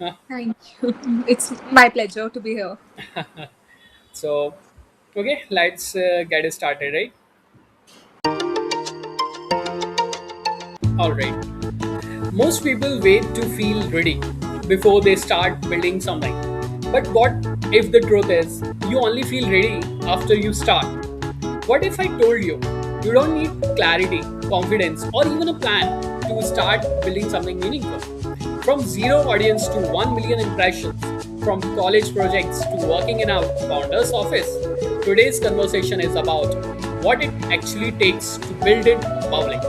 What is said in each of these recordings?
Thank you. It's my pleasure to be here. So, okay, let's get it started, right? All right. Most people wait to feel ready before they start building something. But what if the truth is you only feel ready after you start? What if I told you you don't need clarity, confidence, or even a plan to start building something meaningful? From zero audience to 1 million impressions, from college projects to working in a founder's office, today's conversation is about what it actually takes to build it public.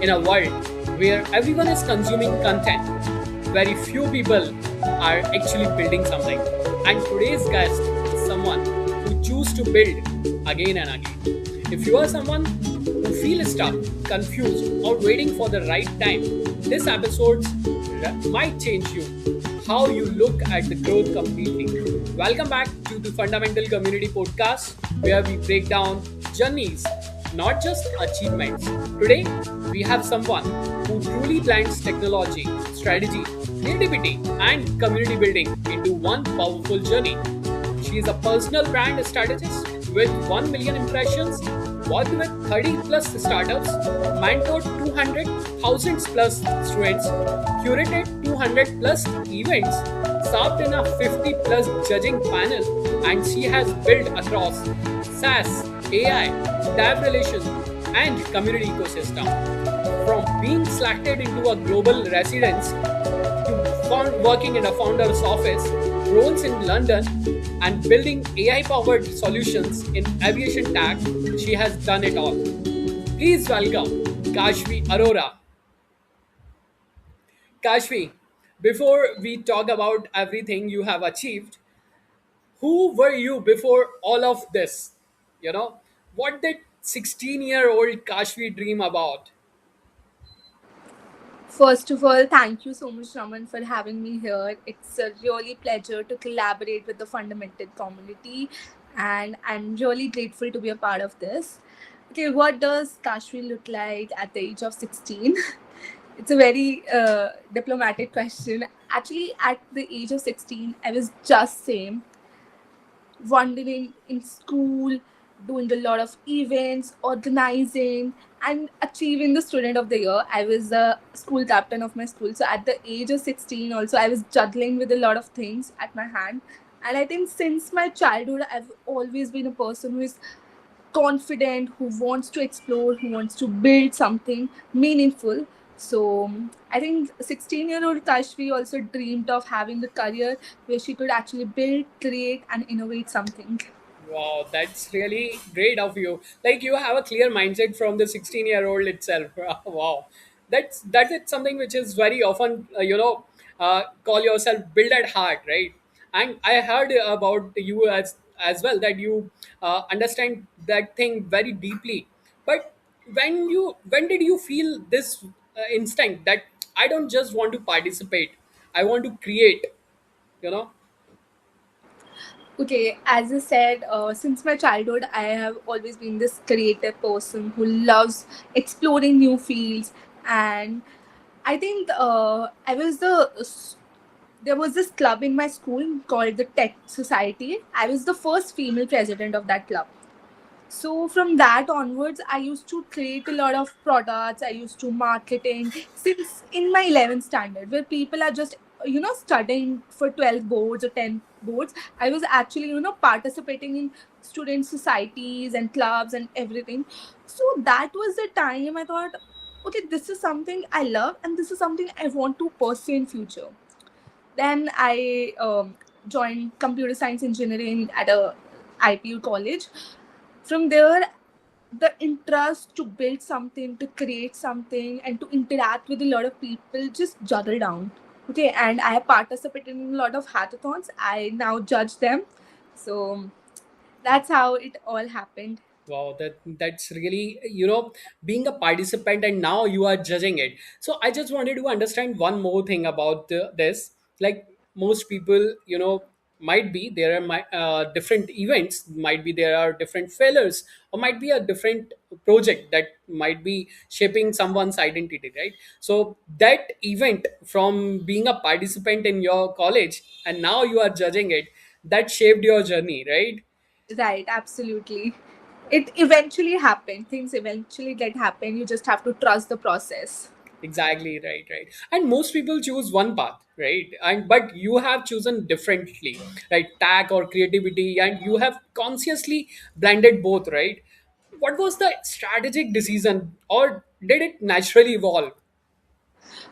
In a world where everyone is consuming content, very few people are actually building something. And today's guest is someone who choose to build again and again. If you are someone who feels stuck, confused, or waiting for the right time, this episode might change you how you look at the growth completely. Welcome back to the Fundamental Community Podcast, where we break down journeys, not just achievements. Today, we have someone who truly blends technology, strategy, creativity, and community building into one powerful journey. She is a personal brand strategist with 1 million impressions, worked with 30 plus startups, mentored 200,000 plus students, curated 200 plus events, served in a 50 plus judging panel, and she has built across SaaS, AI, dev relations, and community ecosystem. From being selected into a global residence to working in a founder's office, roles in London, and building AI powered solutions in aviation tech, she has done it all. Please welcome Kashvi Arora. Kashvi, before we talk about everything you have achieved, who were you before all of this? You know, what did 16-year-old Kashvi dream about? First of all, thank you so much, Raman, for having me here. It's a really pleasure to collaborate with the Fundamental community, and I'm really grateful to be a part of this. Okay, what does Kashmir look like at the age of 16? It's a very diplomatic question. Actually, at the age of 16, I was just same wandering in school, doing a lot of events, organizing, and achieving the student of the year. I was the school captain of my school. So at the age of 16, also, I was juggling with a lot of things at my hand. And I think since my childhood, I've always been a person who is confident, who wants to explore, who wants to build something meaningful. So I think 16-year-old Kashvi also dreamed of having the career where she could actually build, create, and innovate something. Wow, that's really great of you. Like you have a clear mindset from the 16-year-old itself. Wow, that's it. Something which is very often, call yourself build at heart, right? And I heard about you as well that you understand that thing very deeply. But when did you feel this instinct that I don't just want to participate, I want to create? You know. Okay, as I said, since my childhood, I have always been this creative person who loves exploring new fields. And I think I was there was this club in my school called the Tech Society. I was the first female president of that club. So from that onwards, I used to create a lot of products. I used to marketing since in my 11th standard, where people are just studying for 12 boards or 10 boards. I was actually participating in student societies and clubs and everything. So that was the time I thought, okay, this is something I love and this is something I want to pursue in future. Then I joined computer science engineering at a IPU college. From there, the interest to build something, to create something, and to interact with a lot of people just juggle down. Okay, and I have participated in a lot of hackathons. I now judge them. So that's how it all happened. Wow, that's really, being a participant and now you are judging it. So I just wanted to understand one more thing about this. Like most people, might be there are different events, might be there are different failures, or might be a different project that might be shaping someone's identity, right? So that event, from being a participant in your college and now you are judging it, that shaped your journey, right? Right, absolutely. It eventually happened. Things eventually get happen. You just have to trust the process. Exactly, right, right. And most people choose one path, right? And but you have chosen differently, right? Tech or creativity, and you have consciously blended both, right? What was the strategic decision, or did it naturally evolve?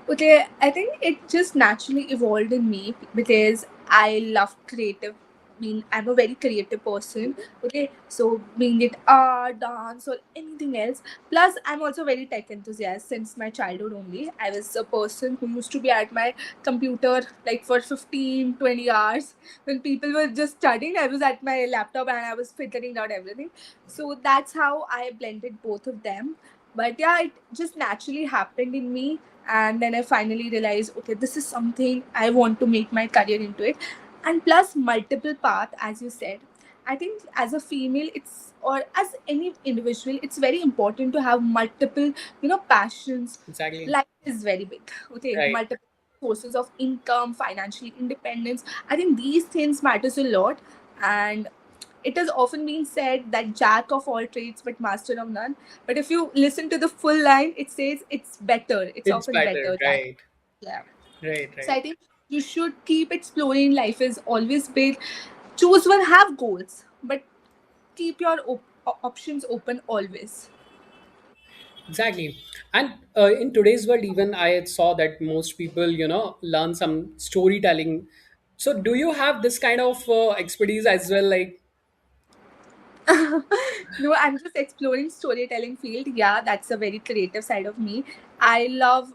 Okay, I think it just naturally evolved in me because I love creative. I'm a very creative person. Okay, so being it art, dance, or anything else. Plus, I'm also very tech enthusiast since my childhood only. I was a person who used to be at my computer like for 15, 20 hours. When people were just studying, I was at my laptop and I was figuring out everything. So that's how I blended both of them. But yeah, it just naturally happened in me, and then I finally realized, okay, this is something I want to make my career into it. And plus multiple path, as you said, I think as a female, it's, or as any individual, it's very important to have multiple, passions. Exactly, Life is very big. Okay, right. multiple sources of income, financial independence, I think these things matters a lot. And it has often been said that jack of all trades but master of none. But if you listen to the full line, it says it's better. It's It's often better, better than, right, yeah. right, So right. I think you should keep exploring. Life is always big. Choose one, have goals, but keep your options open always. Exactly. And in today's world, even I saw that most people, learn some storytelling. So, do you have this kind of expertise as well? Like, No, I'm just exploring storytelling field. Yeah, that's a very creative side of me. I love,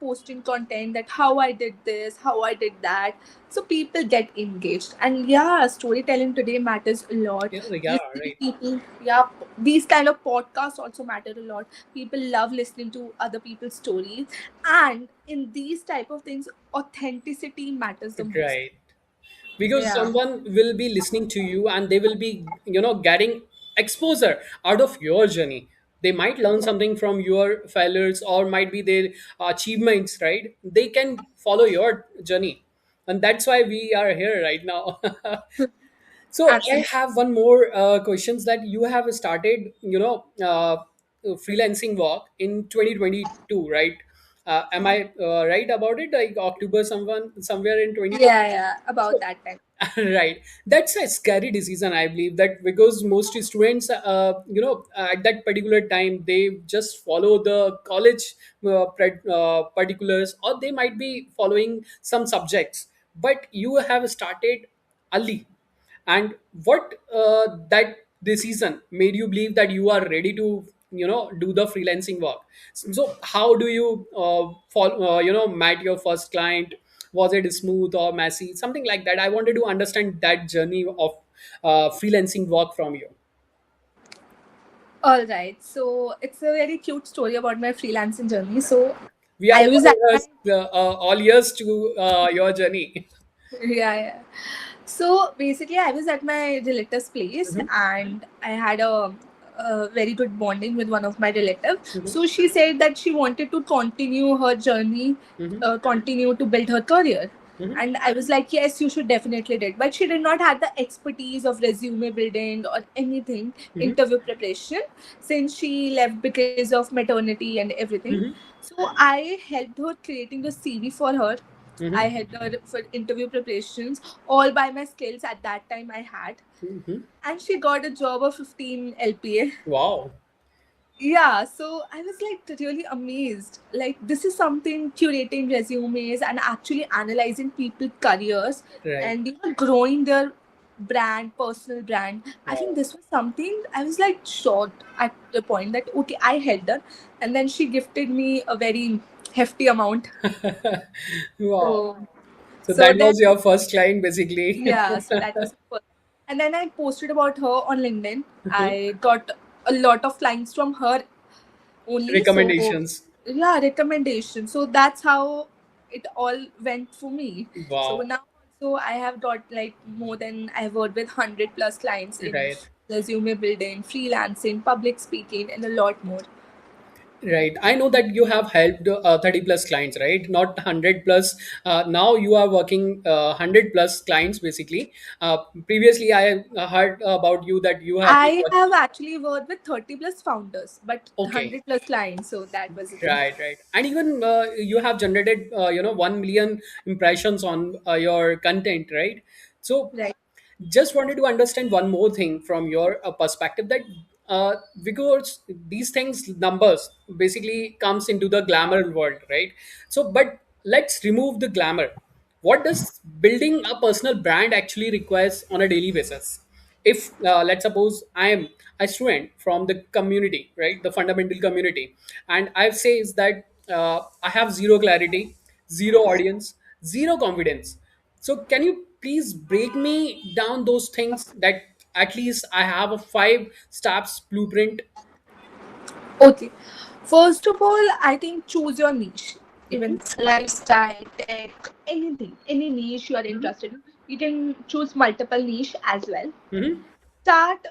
posting content that how I did this, how I did that. So people get engaged. And yeah, storytelling today matters a lot. yeah, yeah, You see right. people, yeah, these kind of podcasts also matter a lot. People love listening to other people's stories. And in these type of things, authenticity matters the most. Right. Because Yeah. someone will be listening to you and they will be, getting exposure out of your journey. They might learn something from your failures or might be their achievements, right? They can follow your journey. And that's why we are here right now. So I Absolutely. have one more questions that you have started, freelancing work in 2022, right? Am I right about it? Like October, somewhere in 2022. Yeah, yeah, about So, that time. right, that's a scary decision, I believe, that because most students, at that particular time, they just follow the college particulars, or they might be following some subjects. But you have started early, and what that decision made you believe that you are ready to do the freelancing work? So how do you met your first client? Was it smooth or messy, something like that? I wanted to understand that journey of freelancing work from you. All right. So it's a very cute story about my freelancing journey. So We are I was all at my ears, all ears to your journey. yeah, yeah. So basically, I was at my relative's place, Mhm, and I had a very good bonding with one of my relatives. mhm, So she said that she wanted to continue her journey, mhm, continue to build her career. mhm, And I was like, yes, you should definitely do it. But she did not have the expertise of resume building or anything, mhm, interview preparation, since she left because of maternity and everything. mhm, So I helped her creating the CV for her. I mhm, had her for interview preparations all by my skills at that time I had. mhm. And she got a job of 15 LPA. Wow. Yeah, so I was like really amazed. Like, this is something, curating resumes and actually analyzing people's careers Right. and growing their brand, personal brand. I think Wow. this was something I was like shocked at the point that okay, I helped her, and then she gifted me a very hefty amount. Wow. So So so that then was your first client, basically. yeah, so that was first. And then I posted about her on LinkedIn. I got a lot of clients from her only. So Recommendations. yeah, recommendation. So that's how it all went for me. So Wow. now So I have got like more than I've worked with 100 plus clients in Right. resume building, freelancing, public speaking, and a lot more. Right. I know that you have helped 30 plus clients, right? Not 100 plus. Now you are working 100 plus clients basically. Previously, I heard about you that you have been I working. have actually worked with 30 plus founders, but Okay. 100 plus clients. So that was the thing. Right, right. And even you have generated, 1 million impressions on your content, right? So Right. just wanted to understand one more thing from your perspective, that because these things numbers basically comes into the glamour world, right? So but let's remove the glamour. What does building a personal brand actually requires on a daily basis? If let's suppose I am a student from the community, right, the fundamental community, and I say is that I have zero clarity, zero audience, zero confidence. So can you please break me down those things, that at least I have a 5 steps blueprint? Okay. First of all, I think choose your niche. Even Mhm, it's lifestyle, tech, anything, any niche you are mhm, interested in. You can choose multiple niche as well. mhm, Start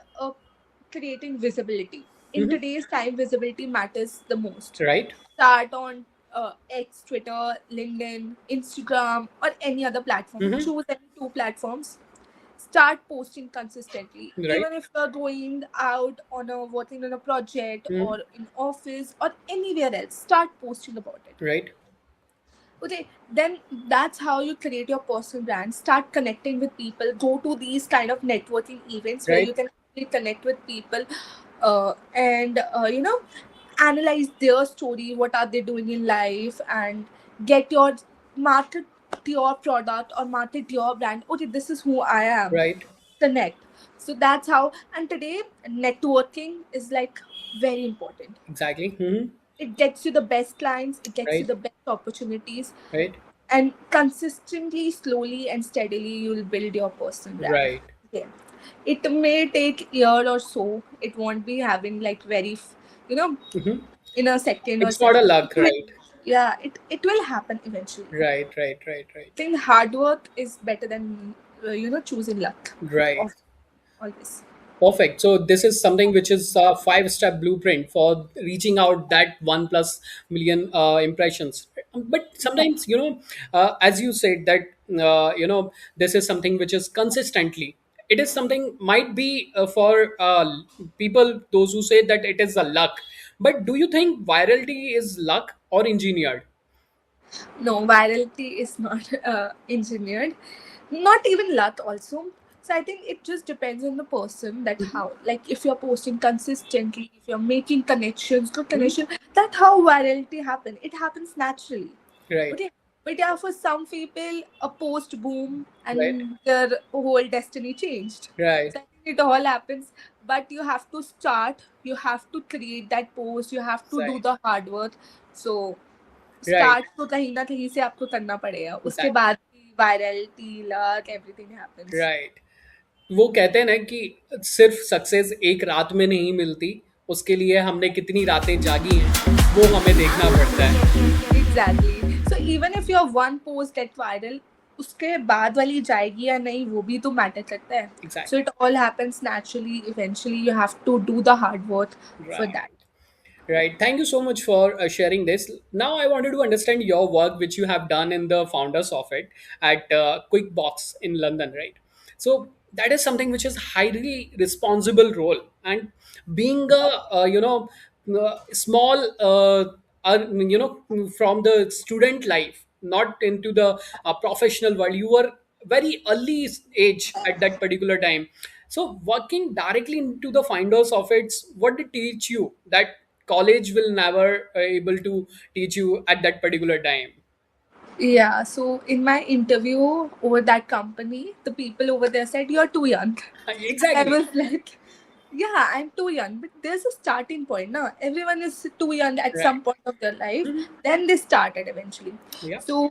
creating visibility. In mhm. today's time, visibility matters the most. Right. Start on X, Twitter, LinkedIn, Instagram, or any other platform. Mhm. Choose any two platforms. Start posting consistently. Right. Even if you're going out on a working on a project Mhm. or in office or anywhere else, start posting about it. Right. Okay, then that's how you create your personal brand. Start connecting with people. Go to these kind of networking events where Right. you can actually connect with people, and analyze their story. What are they doing in life, and get your market your product or market your brand. Okay, this is who I am. Right. Connect. So that's how. And today, networking is like very important. Exactly. Mhm. It gets you the best clients. It gets you Right. the best opportunities, Right. and consistently, slowly and steadily, you'll build your personal brand. Right. Okay, it may take year or so. It won't be having like very you know Mhm. in a second or It's not a second. It luck, will, right? yeah, it will happen eventually. Right. Right. Right. I Right. think hard work is better than choosing luck. Right. Of always. Perfect. So this is something which is a 5 step blueprint for reaching out that 1 plus million impressions. But sometimes, as you said that, this is something which is consistently. It is something might be for people, those who say that it is a luck. But do you think virality is luck or engineered? No, virality is not engineered, not even luck also. So I think it just depends on the person, that Mhm. how, like if you're posting consistently, if you're making connections, good Mhm. connection, that how virality happen. It happens naturally. Right. Okay. But yeah, for some people, a post boom Right. and their whole destiny changed. Right. So I think it all happens, but you have to start. You have to create that post. You have to do Right. the hard work. So Right. Start तो कहीं ना कहीं से आपको करना पड़ेगा, उसके Exactly. बाद virality luck everything happens. Right. वो कहते हैं ना कि सिर्फ सक्सेस एक रात में नहीं मिलती, उसके लिए हमने कितनी रातें जागी हैं वो हमें देखना पड़ता है. Exactly. So even if your one post get viral, उसके बाद वाली जाएगी या नहीं वो भी तो मैटर करता है. So Exactly. It all happens naturally. Eventually you have to do the hard work for Right. That. Right. Thank you so much for sharing this. Now, I wanted to understand your work, which you have done in the founders of it at QuickBox in London, right? So that is something which is highly responsible role, and being a small, from the student life, not into the professional world. You were very early age at that particular time. So working directly into the finders of it, what did teach you that college will never able to teach you at that particular time? Yeah, so in my interview over that company, the people over there said, "You're too young." I Exactly. was like, yeah, I'm too young. But there's a starting point. No, everyone is too young at Right. some point of their life. Mhm. Then they started eventually. Yeah. So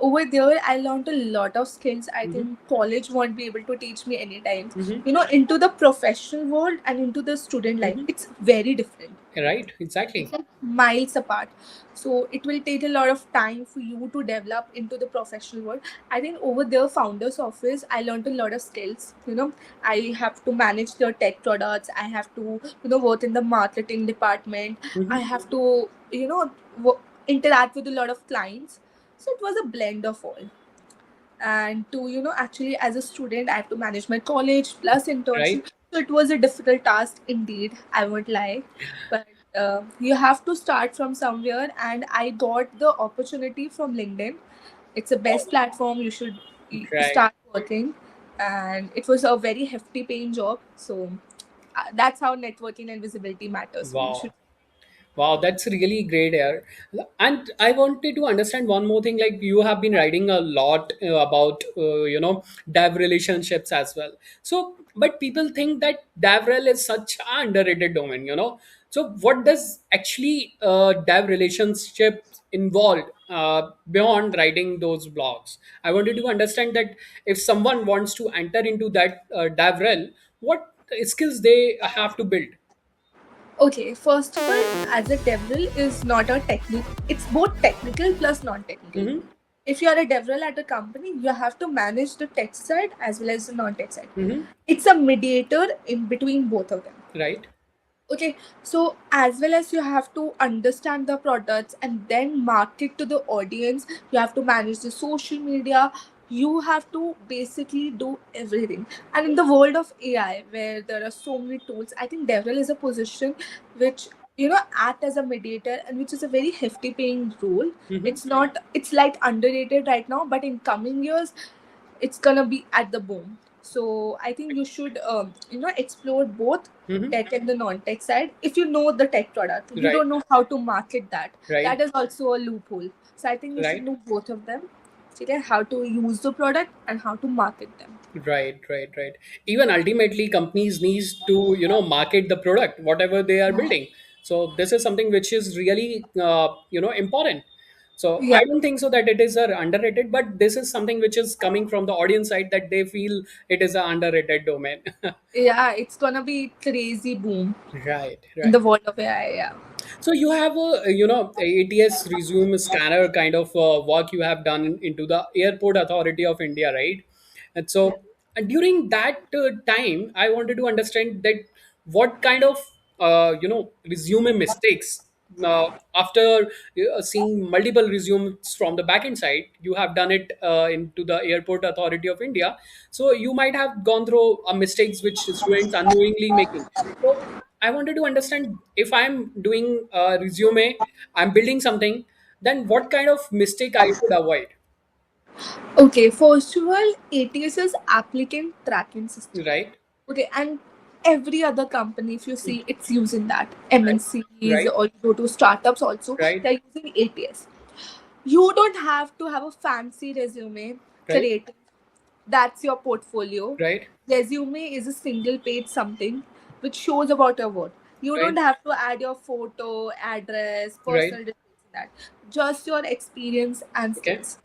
over there I learned a lot of skills. I Mm-hmm. think college won't be able to teach me anytime. Mm-hmm. Into the professional world and into the student life, Mm-hmm. it's very different. Right, It's exactly. like miles apart. So it will take a lot of time for you to develop into the professional world. I think over there, founders office, I learned a lot of skills. I have to manage their tech products. I have to, work in the marketing department. I Mm-hmm. have to, interact with a lot of clients. So it was a blend of all. And to, actually as a student, I have to manage my college plus Right. internship. So it was a difficult task indeed, I won't lie. But you have to start from somewhere, and I got the opportunity from LinkedIn. It's the Oh, best platform. You should right. start working. And it was a very hefty paying job. So that's how networking and visibility matters. So you should. Wow. Wow, that's really great here. And I wanted to understand one more thing. Like you have been writing a lot about, dev relationships as well. So, but people think that DevRel is such an underrated domain. So, what does actually dev relationships involve beyond writing those blogs? I wanted to understand that if someone wants to enter into that DevRel, what skills they have to build. Okay, first of all, as a DevRel is not a technique. It's both technical plus non-technical. Mm-hmm. If you are a DevRel at a company, you have to manage the tech side as well as the non-tech side. Mm-hmm. It's a mediator in between both of them. Right. Okay, so as well as you have to understand the products and then market to the audience, you have to manage the social media, you have to basically do everything. And in the world of AI, where there are so many tools, I think DevRel is a position which act as a mediator, and which is a very hefty paying role. Mm-hmm. It's like underrated right now, but in coming years it's gonna be at the boom. So I think you should explore both Mm-hmm. tech and the non-tech side. If you know the tech product, you Right. don't know how to market that. Right. That is also a loophole. So I think you should Right. know both of them. Okay, how to use the product and how to market them. Right. Right. Right. Even ultimately, companies needs to market the product whatever they are building. So this is something which is really important. So Yeah, I don't think so that it is underrated, but this is something which is coming from the audience side that they feel it is an underrated domain. yeah, it's gonna be crazy boom Right. in Right. the world of AI. Yeah. So you have ATS resume scanner kind of work you have done into the Airport Authority of India, right? And Yeah. so during that time, I wanted to understand that what kind of resume mistakes after seeing multiple resumes from the backend side, you have done it into the Airport Authority of India. So you might have gone through mistakes which students unknowingly making. So I wanted to understand if I'm doing a resume, I'm building something, then what kind of mistake I should avoid, Okay, first of all, ATS is applicant tracking system. right? Okay, and every other company, if you see, it's using that. Right, MNCs right, or you go to startups also, right, they're using ATS. You don't have to have a fancy resume right, created. That's your portfolio. right, Resume is a single page something which shows about your work. You don't right, have to add your photo, address, right. personal details in that. Just your experience and Okay, skills.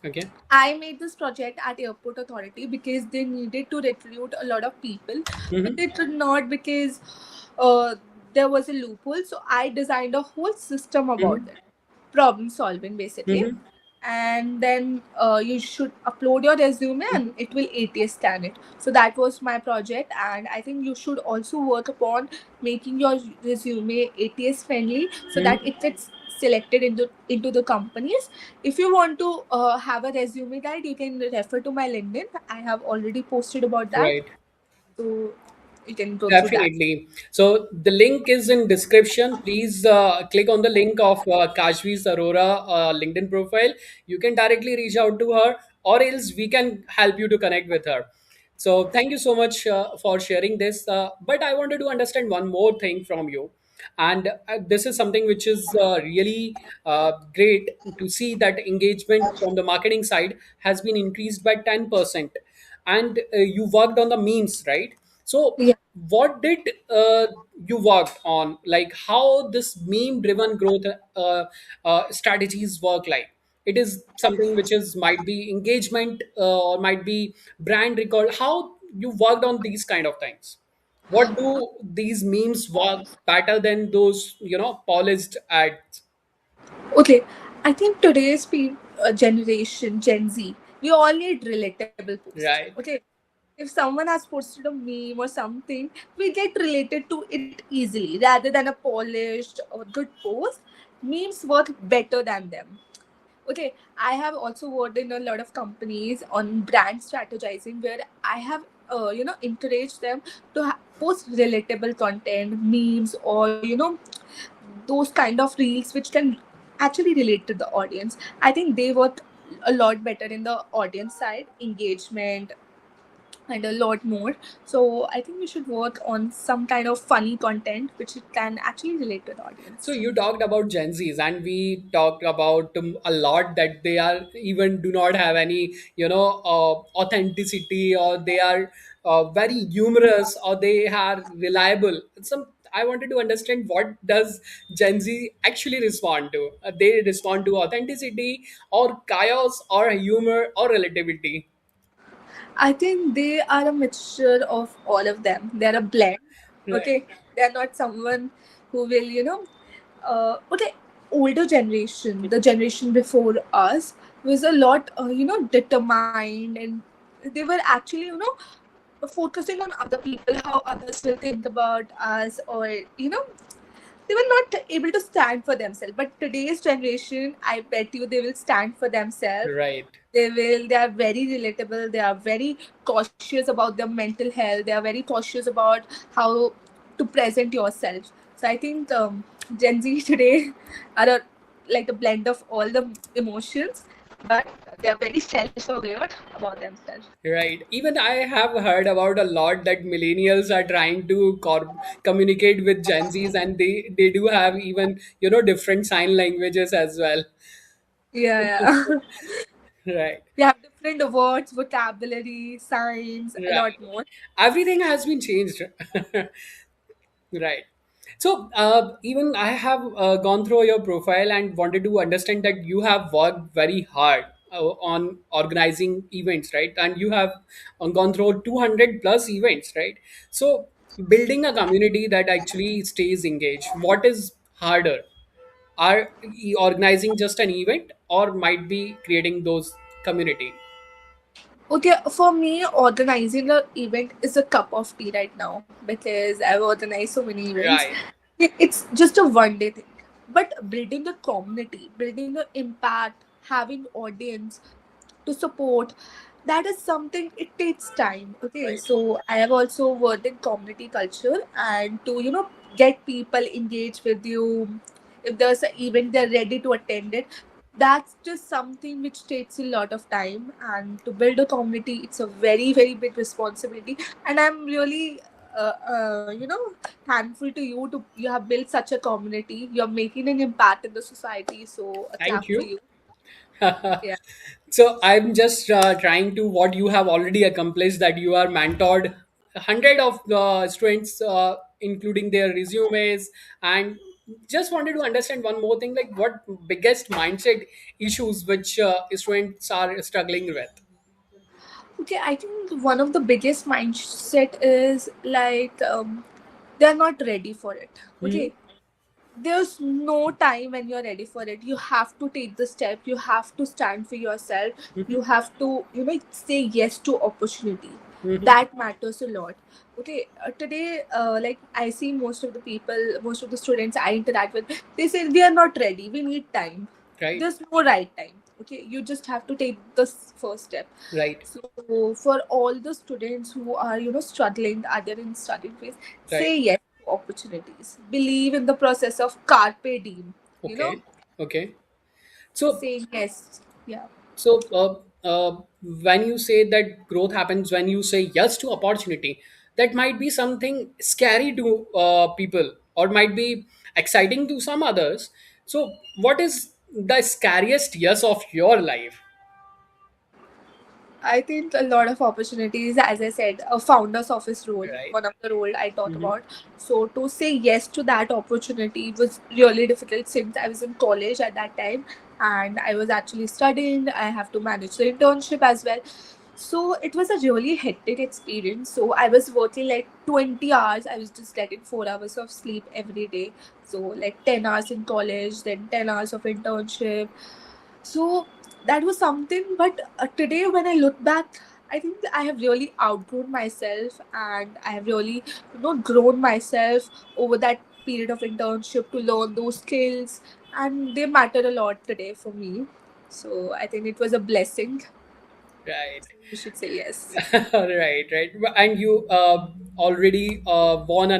okay. I made this project at Airport Authority because they needed to recruit a lot of people, but Mm-hmm, it did not because uh, there was a loophole. So I designed a whole system about mm-hmm, it, problem solving basically. mm-hmm, And then you should upload your resume and it will ATS scan it. So that was my project, and I think you should also work upon making your resume ATS friendly so that mm-hmm. it gets selected into the companies. If you want to have a resume guide, you can refer to my LinkedIn. I have already posted about that, Right. so you can go through that. Definitely. So the link is in description. Please click on the link of Kashvi's Aurora LinkedIn profile. You can directly reach out to her, or else we can help you to connect with her. So thank you so much for sharing this. But I wanted to understand one more thing from you, and this is something which is really great to see that engagement from the marketing side has been increased by 10%, and you worked on the memes, right? So Yeah. what did you worked on, like how this meme driven growth strategies work like? it is something which is might be engagement, or might be brand recall. How you worked on these kind of things? What do these memes work better than those, polished ads? Okay, I think today's generation, Gen Z, we all need relatable posts. Right. Okay, if someone has posted a meme or something, we get related to it easily rather than a polished or good post. Memes work better than them. Okay, I have also worked in a lot of companies on brand strategizing where I have encouraged them to post relatable content, memes, or those kind of reels which can actually relate to the audience. I think they work a lot better in the audience side, engagement, and a lot more. So I think we should work on some kind of funny content which it can actually relate to the So audience. you talked about Gen Zs, and we talked about a lot that they are even do not have any, authenticity, or they are very humorous, or they are reliable. Some I wanted to understand, what does Gen Z actually respond to? They respond to authenticity, or chaos, or humor, or relativity. I think they are a mixture of all of them. They're a blend. Right. Okay, they're not someone who will, okay, older generation, the generation before us was a lot, determined, and they were actually, focusing on other people, how others will think about us, or they were not able to stand for themselves. But today's generation, I bet you they will stand for themselves. Right. They are very relatable, they are very cautious about their mental health, they are very cautious about how to present yourself. So I think Gen Z today are like a blend of all the emotions, but they are very self-aware about themselves. Right. Even I have heard about a lot that millennials are trying to communicate with Gen Zs, and they do have even, different sign languages as well. Yeah, yeah. Right. We have different words, vocabulary, signs, a Right. lot more. Everything has been changed. Right. So, even I have gone through your profile and wanted to understand that you have worked very hard on organizing events, right? And you have gone through 200 plus events, right? So, building a community that actually stays engaged, what is harder? Are organizing just an event, or might be creating those community? Okay, for me, organizing an event is a cup of tea right now because I've organized so many events. Right. It's just a one day thing. But building a community, building an impact, having audience to support, that is something it takes time. Okay, Right. so I have also worked in community culture and to, get people engaged with you. If there's an event, they're ready to attend it. That's just something which takes a lot of time, and to build a community, it's a very very big responsibility. And I'm really thankful to you to you have built such a community. You're making an impact in the society, so a Thank clap for you. you. Yeah. So I'm just trying to what you have already accomplished, that you are mentored hundred of students, including their resumes, and just wanted to understand one more thing, like what biggest mindset issues which students are struggling with. Okay, I think one of the biggest mindset is like they're not ready for it. Hmm. Okay, there's no time when you're ready for it. You have to take the step. You have to stand for yourself. Hmm. You have to, say yes to opportunity. Hmm. That matters a lot. Okay, today, like I see most of the people, most of the students I interact with, they say we are not ready. We need time. Right. There's no right time. Okay, you just have to take the first step. Right. So for all the students who are, struggling, either in studying phase, Right. say yes to opportunities. Believe in the process of carpe diem. You know, Okay. Okay. So saying yes. Yeah. So, when you say that growth happens when you say yes to opportunity, that might be something scary to people, or might be exciting to some others. So, what is the scariest yes of your life? I think a lot of opportunities, as I said, a founder's office role, Right. one of the role I thought Hmm. about. So to say yes to that opportunity was really difficult since I was in college at that time and I was actually studying. I have to manage the internship as well. So it was a really hectic experience. So I was working like 20 hours. I was just getting 4 hours of sleep every day. So like 10 hours in college, then 10 hours of internship. So that was something. But today, when I look back, I think I have really outgrown myself and I have really, grown myself over that period of internship to learn those skills, and they matter a lot today for me. So I think it was a blessing. Right. You should say yes. Right, right. And you already won a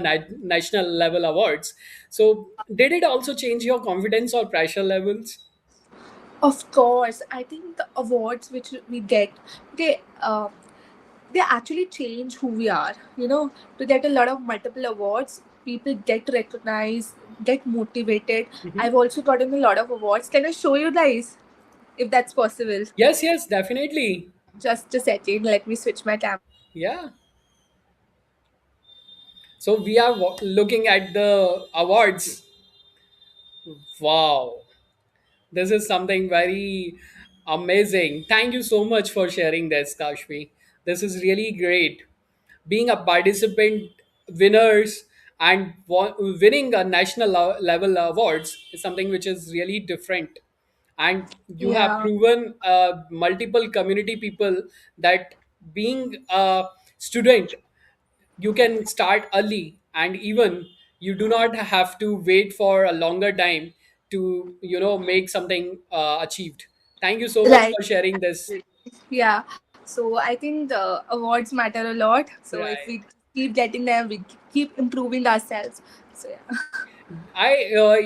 national level awards. So, did it also change your confidence or pressure levels? Of course, I think the awards which we get, they they actually change who we are. To get a lot of multiple awards, people get recognized, get motivated. Mhm. I've also gotten a lot of awards. Can I show you guys if that's possible? Yes, yes, definitely. Just a second, let me switch my camera. Yeah. So we are looking at the awards. Wow. This is something very amazing. Thank you so much for sharing this, Kashmi. This is really great. Being a participant, winners, and winning a national level awards is something which is really different. And you have Yeah, proven multiple community people that being a student, you can start early, and even you do not have to wait for a longer time to make something achieved. Thank you so much right. for sharing this. Yeah. So I think the awards matter a lot. So if Right. we keep getting them, we keep improving ourselves. So yeah. I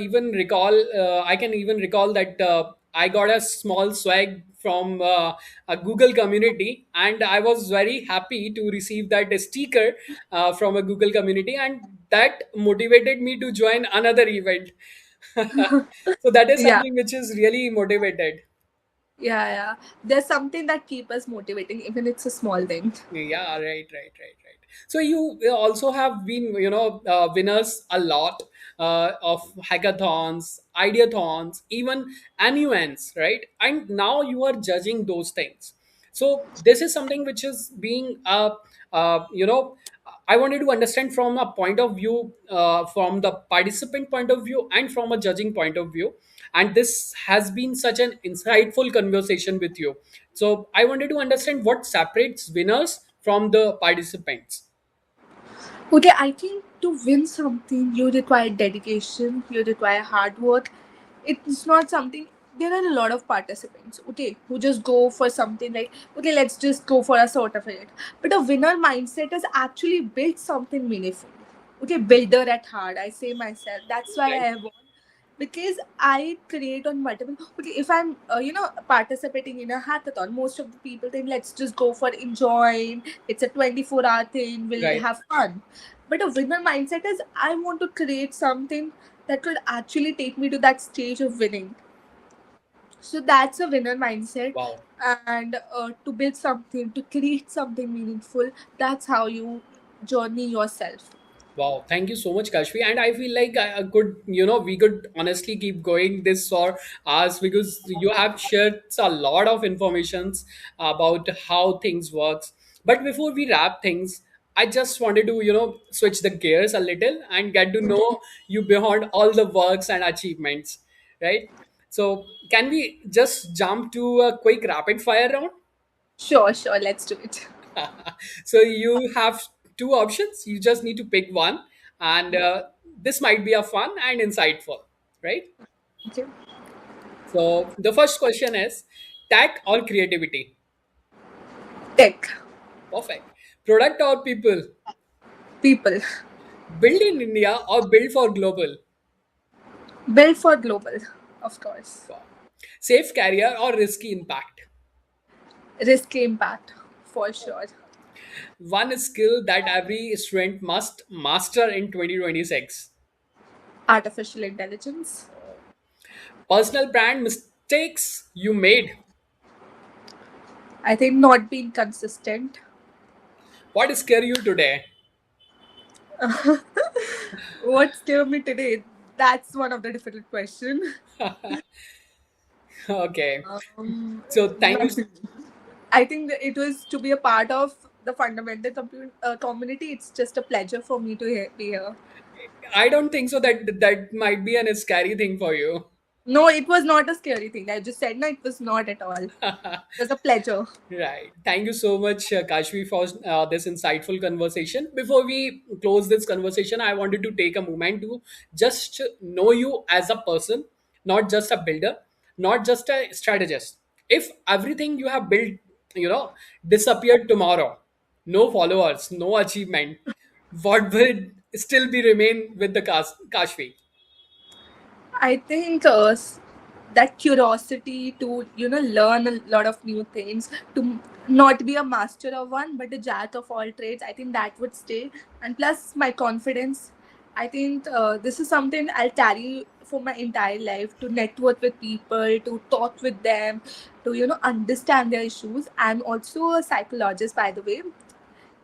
can even recall that I got a small swag from a Google community, and I was very happy to receive that sticker from a Google community, and that motivated me to join another event. So that is Yeah. something which is really motivated. Yeah, yeah. There's something that keep us motivating, even it's a small thing. Yeah, right. So you also have been, winners a lot of hackathons, ideathons, even annuance, right? And now you are judging those things. So this is something which is being, I wanted to understand from a point of view, from the participant point of view and from a judging point of view. And this has been such an insightful conversation with you. So I wanted to understand what separates winners from the participants. Okay, I think to win something, you require dedication, you require hard work. It's not something. There are a lot of participants, okay, who just go for something like, okay, let's just go for a certificate. But a winner mindset is actually build something meaningful. Okay, builder at heart. I say myself. That's why Right. I won, because I create on multiple. Okay, if I'm participating in a hackathon, most of the people think let's just go for enjoying. It's a 24-hour thing. We'll Right. have fun. But a winner mindset is I want to create something that could actually take me to that stage of winning. So that's a winner mindset. Wow. And to build something, to create something meaningful, that's how you journey yourself. Wow, thank you so much, Kashfi. And I feel like I could, we could honestly keep going this for hours because you have shared a lot of informations about how things works. But before we wrap things, I just wanted to, switch the gears a little and get to know you beyond all the works and achievements, right? So, can we just jump to a quick rapid fire round? Sure, sure, let's do it. So you have two options. You just need to pick one, and this might be a fun and insightful, right? Okay. So the first question is tech or creativity. Tech. Perfect. Product or people. People. Build in India or build for global. Built for global, of course. Wow. Safe career or risky impact. Risky impact, for sure. One skill that every student must master in 2026. Artificial intelligence. Personal brand mistakes you made. I think not being consistent. What scare you today? What scared me today? That's one of the difficult question. Okay. Um, So thank you. Nothing. I think that it was to be a part of the fundamental community. It's just a pleasure for me to be here. I don't think so that that might be an scary thing for you. No, it was not a scary thing. I just said no, it was not at all. It was a pleasure. Right. Thank you so much, Kashvi, for this insightful conversation. Before we close this conversation, I wanted to take a moment to just know you as a person, not just a builder, not just a strategist. If everything you have built, disappeared tomorrow, no followers, no achievement, what will still be remain with the Kashvi? I think that curiosity to learn a lot of new things, to not be a master of one but a jack of all trades. I think that would stay, and plus my confidence. I think this is something I'll carry for my entire life, to network with people, to talk with them, to understand their issues. I'm also a psychologist, by the way.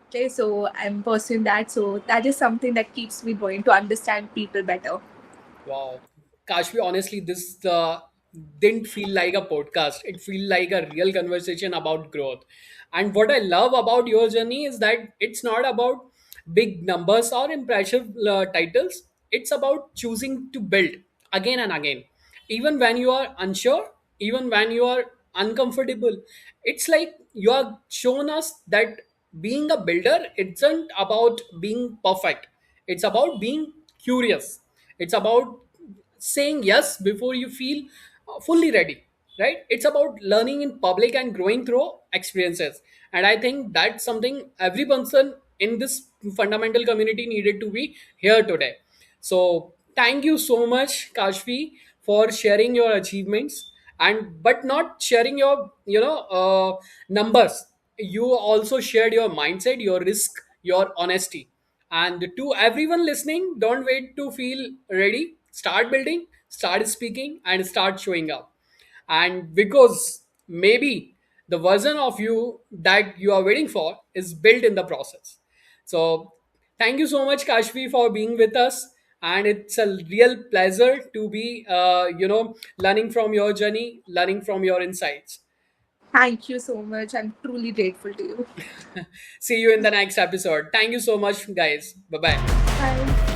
Okay, so I'm pursuing that. So that is something that keeps me going, to understand people better. Wow. Kashvi, honestly, this didn't feel like a podcast. It feel like a real conversation about growth. And what I love about your journey is that it's not about big numbers or impressive titles. It's about choosing to build again and again. Even when you are unsure, even when you are uncomfortable. It's like you have shown us that being a builder isn't about being perfect. It's about being curious. It's about saying yes before you feel fully ready, right? It's about learning in public and growing through experiences. And I think that's something every person in this fundamental community needed to be here today. So thank you so much, Kashvi, for sharing your achievements, and but not sharing your numbers. You also shared your mindset, your risk, your honesty. And to everyone listening, don't wait to feel ready. Start building, start speaking, and start showing up. And because maybe the version of you that you are waiting for is built in the process. So, thank you so much, Kashvi, for being with us. And it's a real pleasure to be, learning from your journey, learning from your insights. Thank you so much. I'm truly grateful to you. See you in the next episode. Thank you so much, guys. Bye bye. Bye.